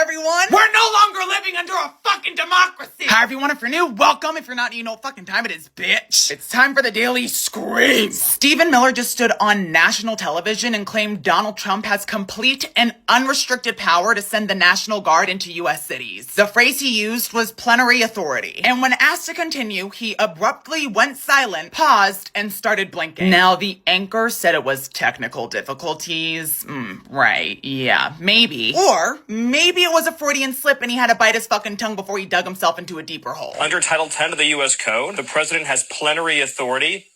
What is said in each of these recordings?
everyone! We're no longer living under a fucking democracy! Hi everyone, if you're new, welcome. If you're not, you know what fucking time it is, bitch. It's time for the Daily Scream. Stephen Miller just stood on national television and claimed Donald Trump has complete and unrestricted power to send the National Guard into U.S. cities. The phrase he used was plenary authority. And when asked to continue, he abruptly went silent, paused, and started blinking. Now, the anchor said it was technical difficulties. Right, yeah, maybe. Or maybe it was a Freudian slip and he had to bite his fucking tongue before he dug himself into a deeper hole. Under Title 10 of the U.S. Code, the president has plenary authority.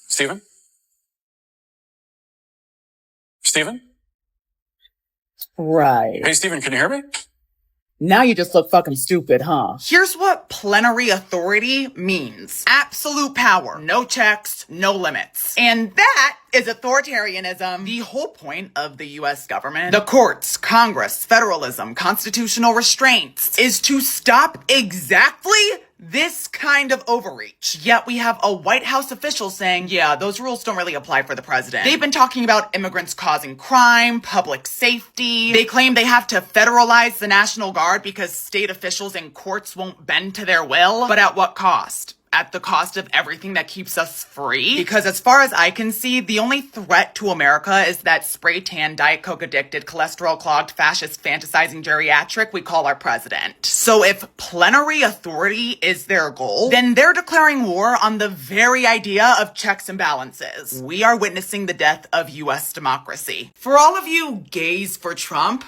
Stephen? Stephen? Right. Hey, Stephen, can you hear me? Now you just look fucking stupid, huh? Here's what plenary authority means. Absolute power. No checks, no limits. And that is authoritarianism, the whole point of the U.S. government. The courts, Congress, federalism, constitutional restraints is to stop exactly this kind of overreach. Yet we have a White House official saying, yeah, those rules don't really apply for the president. They've been talking about immigrants causing crime, public safety. They claim they have to federalize the National Guard because state officials and courts won't bend to their will. But at what cost? At the cost of everything that keeps us free? Because as far as I can see, the only threat to America is that spray tan, Diet Coke addicted, cholesterol clogged, fascist, fantasizing geriatric we call our president. So if plenary authority is their goal, then they're declaring war on the very idea of checks and balances. We are witnessing the death of U.S. democracy. For all of you gays for Trump,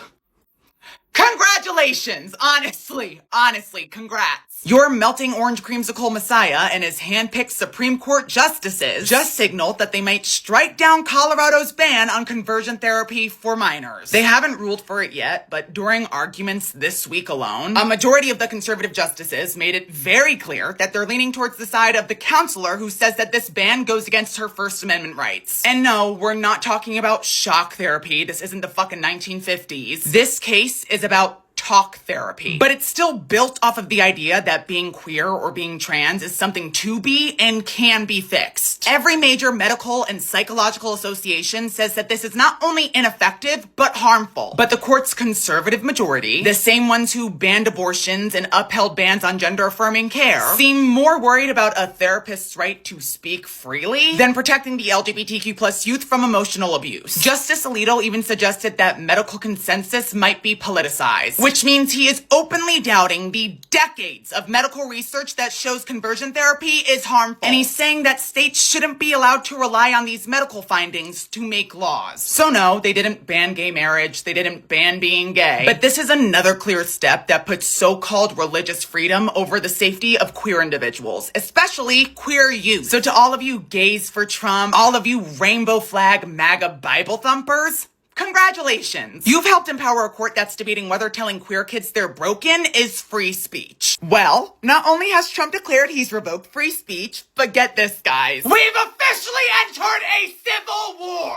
congratulations! Honestly, congrats. Your melting orange creamsicle messiah and his hand-picked Supreme Court justices just signaled that they might strike down Colorado's ban on conversion therapy for minors. They haven't ruled for it yet, but during arguments this week alone, a majority of the conservative justices made it very clear that they're leaning towards the side of the counselor who says that this ban goes against her First Amendment rights. And no, we're not talking about shock therapy. This isn't the fucking 1950s. This case is about talk therapy. But it's still built off of the idea that being queer or being trans is something to be and can be fixed. Every major medical and psychological association says that this is not only ineffective, but harmful. But the court's conservative majority, the same ones who banned abortions and upheld bans on gender-affirming care, seem more worried about a therapist's right to speak freely than protecting the LGBTQ plus youth from emotional abuse. Justice Alito even suggested that medical consensus might be politicized, which means he is openly doubting the decades of medical research that shows conversion therapy is harmful. And he's saying that states shouldn't be allowed to rely on these medical findings to make laws. So no, they didn't ban gay marriage, they didn't ban being gay. But this is another clear step that puts so-called religious freedom over the safety of queer individuals, especially queer youth. So to all of you gays for Trump, all of you rainbow flag MAGA Bible thumpers, congratulations! You've helped empower a court that's debating whether telling queer kids they're broken is free speech. Well, not only has Trump declared he's revoked free speech, but get this, guys. We've officially entered a civil war!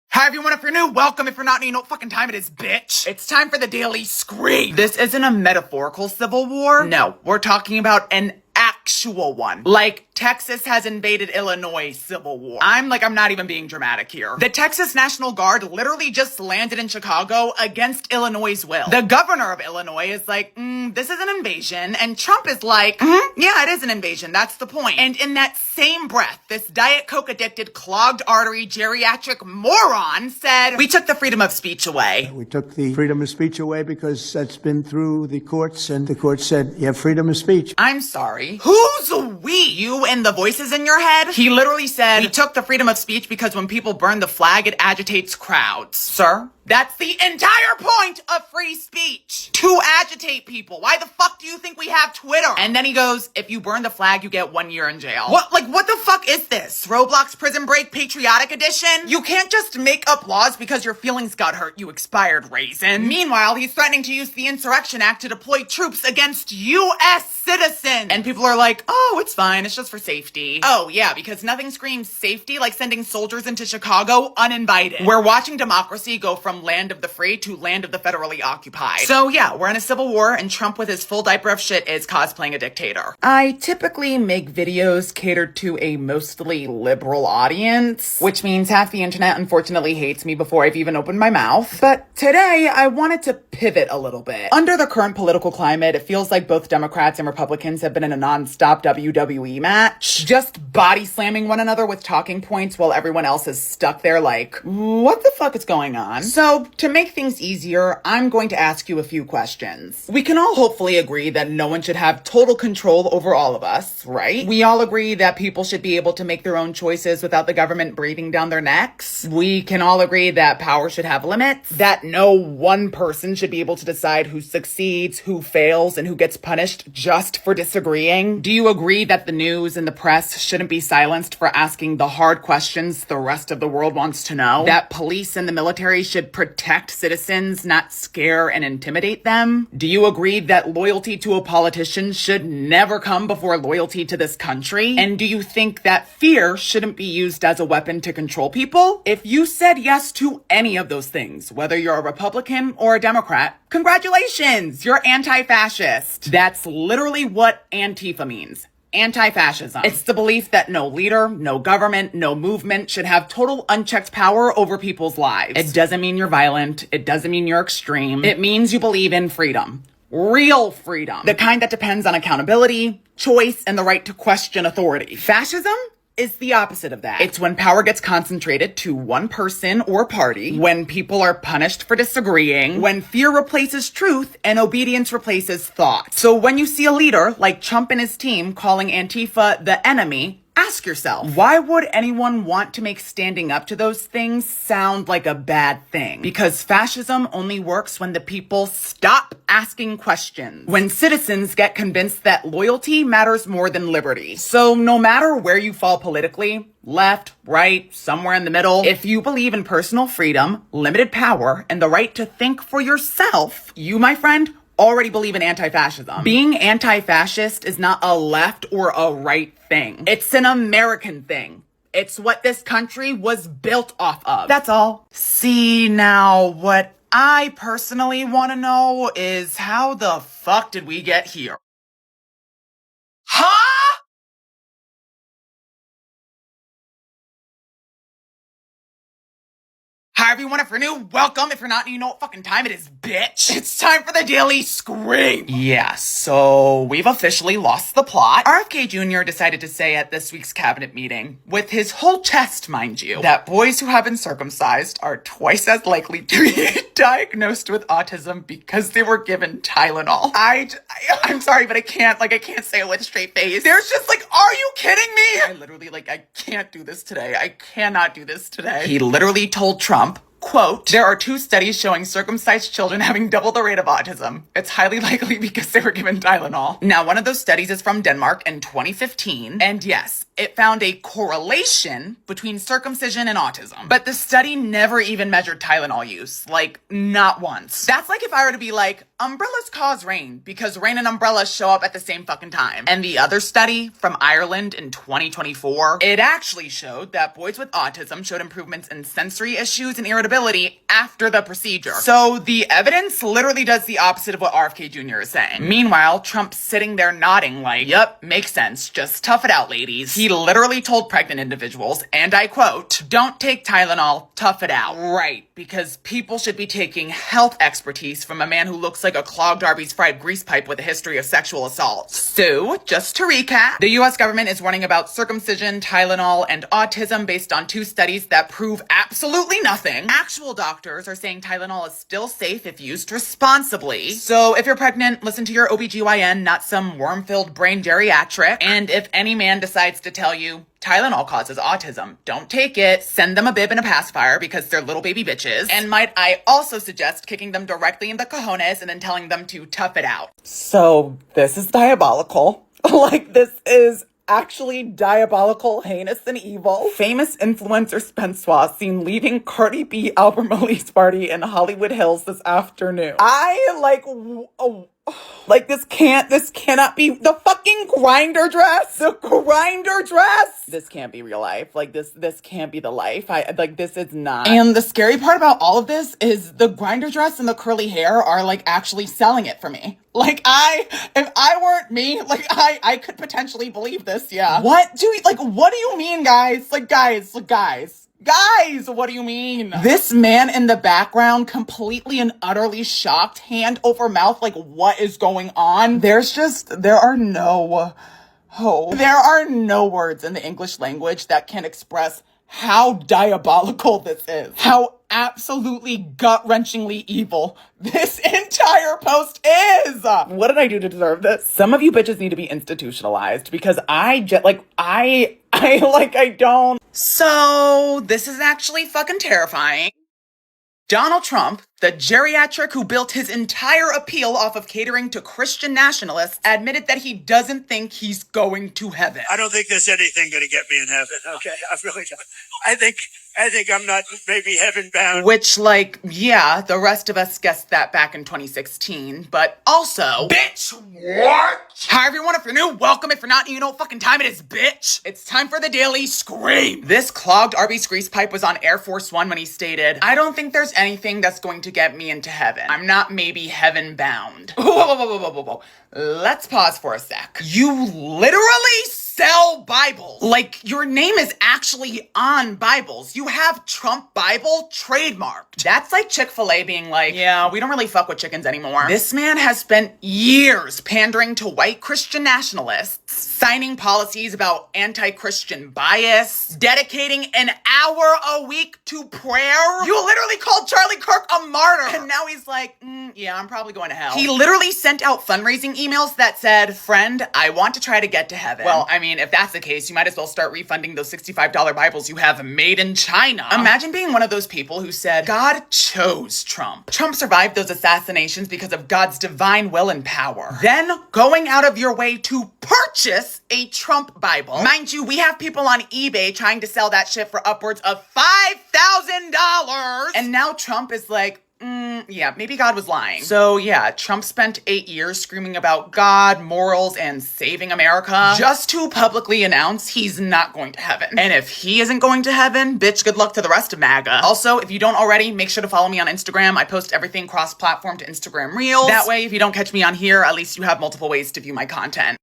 Hi everyone, if you're new, welcome. If you're not, you know what fucking time it is, bitch. It's time for the Daily Scream. This isn't a metaphorical civil war. No, we're talking about an actual one. Like Texas has invaded Illinois civil war. I'm not even being dramatic here. The Texas National Guard literally just landed in Chicago against Illinois' will. The governor of Illinois is like, this is an invasion. And Trump is like, yeah, it is an invasion. That's the point. And in that same breath, this Diet Coke addicted, clogged artery, geriatric moron said, we took the freedom of speech away. We took the freedom of speech away because that's been through the courts, and the court said you have freedom of speech. I'm sorry. Who's we? You and the voices in your head? He literally said, we took the freedom of speech because when people burn the flag, it agitates crowds. Sir? That's the entire point of free speech. To agitate people. Why the fuck do you think we have Twitter? And then he goes, if you burn the flag, you get 1 year in jail. What the fuck is this? Roblox Prison Break Patriotic Edition? You can't just make up laws because your feelings got hurt, you expired raisin. Meanwhile, he's threatening to use the Insurrection Act to deploy troops against U.S. citizens. And people are like, oh, it's fine. it's just for safety. Oh yeah, because nothing screams safety like sending soldiers into Chicago uninvited. We're watching democracy go from land of the free to land of the federally occupied. So yeah, we're in a civil war and Trump with his full diaper of shit is cosplaying a dictator. I typically make videos catered to a mostly liberal audience, which means half the internet unfortunately hates me before I've even opened my mouth. But today I wanted to pivot a little bit. Under the current political climate, it feels like both Democrats and Republicans have been in a non-stop WWE match, just body slamming one another with talking points while everyone else is stuck there like, what the fuck is going on? So to make things easier, I'm going to ask you a few questions. We can all hopefully agree that no one should have total control over all of us, right? We all agree that people should be able to make their own choices without the government breathing down their necks. We can all agree that power should have limits, that no one person should be able to decide who succeeds, who fails, and who gets punished just for disagreeing. Do you agree that the news and the press shouldn't be silenced for asking the hard questions the rest of the world wants to know? That police and the military should protect citizens, not scare and intimidate them? Do you agree that loyalty to a politician should never come before loyalty to this country? And do you think that fear shouldn't be used as a weapon to control people? If you said yes to any of those things, whether you're a Republican or a Democrat, congratulations, you're anti-fascist. That's literally what Antifa means. Anti-fascism. It's the belief that no leader, no government, no movement should have total unchecked power over people's lives. It doesn't mean you're violent. It doesn't mean you're extreme. It means you believe in freedom. Real freedom. The kind that depends on accountability, choice, and the right to question authority. Fascism is the opposite of that. It's when power gets concentrated to one person or party, when people are punished for disagreeing, when fear replaces truth and obedience replaces thought. So when you see a leader like Trump and his team calling Antifa the enemy, ask yourself, why would anyone want to make standing up to those things sound like a bad thing? Because fascism only works when the people stop asking questions. When citizens get convinced that loyalty matters more than liberty. So no matter where you fall politically, left, right, somewhere in the middle, if you believe in personal freedom, limited power, and the right to think for yourself, you, my friend, already believe in anti-fascism. Being anti-fascist is not a left or a right thing. It's an American thing. It's what this country was built off of. That's all. See, now, what I personally want to know is how the fuck did we get here? Huh? Hi everyone, if you're new, welcome. If you're not new, you know what fucking time it is, bitch. It's time for the Daily Scream. Yeah, so we've officially lost the plot. RFK Jr. decided to say at this week's cabinet meeting, with his whole chest, mind you, that boys who have been circumcised are twice as likely to be diagnosed with autism because they were given Tylenol. I'm sorry, but I can't say it with a straight face. There's just are you kidding me? I literally, I can't do this today. I cannot do this today. He literally told Trump, quote, there are 2 studies showing circumcised children having double the rate of autism. It's highly likely because they were given Tylenol. Now, one of those studies is from Denmark in 2015. And yes, it found a correlation between circumcision and autism. But the study never even measured Tylenol use. Not once. That's like if I were to be umbrellas cause rain because rain and umbrellas show up at the same fucking time. And the other study from Ireland in 2024, it actually showed that boys with autism showed improvements in sensory issues and irritability after the procedure. So the evidence literally does the opposite of what RFK Jr. is saying. Meanwhile, Trump's sitting there nodding yep, makes sense. Just tough it out, ladies. He literally told pregnant individuals, and I quote, don't take Tylenol, tough it out. Right, because people should be taking health expertise from a man who looks like a clogged Arby's fried grease pipe with a history of sexual assault. So, just to recap, the US government is warning about circumcision, Tylenol, and autism based on 2 studies that prove absolutely nothing. Actual doctors are saying Tylenol is still safe if used responsibly. So if you're pregnant, listen to your OBGYN, not some worm-filled brain geriatric. And if any man decides to tell you Tylenol causes autism, don't take it. Send them a bib and a pacifier because they're little baby bitches. And might I also suggest kicking them directly in the cojones and then telling them to tough it out. So this is diabolical. This is actually diabolical, heinous, and evil. Famous influencer Spencer seen leaving Cardi B album release party in Hollywood Hills this afternoon. Like, this cannot be the fucking grinder dress. The grinder dress. This can't be real life. Like, this can't be the life. This is not. And the scary part about all of this is the grinder dress and the curly hair are, like, actually selling it for me. Like, if I weren't me, like, I could potentially believe this, yeah. What do you mean, guys? Guys, what do you mean? This man in the background, completely and utterly shocked, hand over mouth, like, what is going on? There are no words in the English language that can express how diabolical this is. How absolutely gut-wrenchingly evil this entire post is. What did I do to deserve this? Some of you bitches need to be institutionalized because I don't. So, this is actually fucking terrifying. Donald Trump, the geriatric who built his entire appeal off of catering to Christian nationalists, admitted that he doesn't think he's going to heaven. I don't think there's anything going to get me in heaven, okay? I really don't. I think I'm not maybe heaven bound. Which, yeah, the rest of us guessed that back in 2016, but also... Bitch, what? Hi everyone, if you're new, welcome. If you're not, you know what fucking time it is, bitch. It's time for the Daily Scream. This clogged Arby's grease pipe was on Air Force One when he stated, I don't think there's anything that's going to get me into heaven. I'm not maybe heaven bound. Whoa. Let's pause for a sec. You literally sell Bibles. Like, your name is actually on Bibles. You have Trump Bible trademarked. That's like Chick-fil-A being like, yeah, we don't really fuck with chickens anymore. This man has spent years pandering to white Christian nationalists, signing policies about anti-Christian bias, dedicating an hour a week to prayer. You literally called Charlie Kirk a martyr. And now he's like, yeah, I'm probably going to hell. He literally sent out fundraising emails that said, friend, I want to try to get to heaven. Well, I mean, if that's the case, you might as well start refunding those $65 Bibles you have made in China. Imagine being one of those people who said, God chose Trump. Trump survived those assassinations because of God's divine will and power. Then going out of your way to purchase a Trump Bible. Mind you, we have people on eBay trying to sell that shit for upwards of $5,000. And now Trump is like, yeah, maybe God was lying. So yeah, Trump spent 8 years screaming about God, morals, and saving America just to publicly announce he's not going to heaven. And if he isn't going to heaven, bitch, good luck to the rest of MAGA. Also, if you don't already, make sure to follow me on Instagram. I post everything cross-platform to Instagram Reels. That way, if you don't catch me on here, at least you have multiple ways to view my content.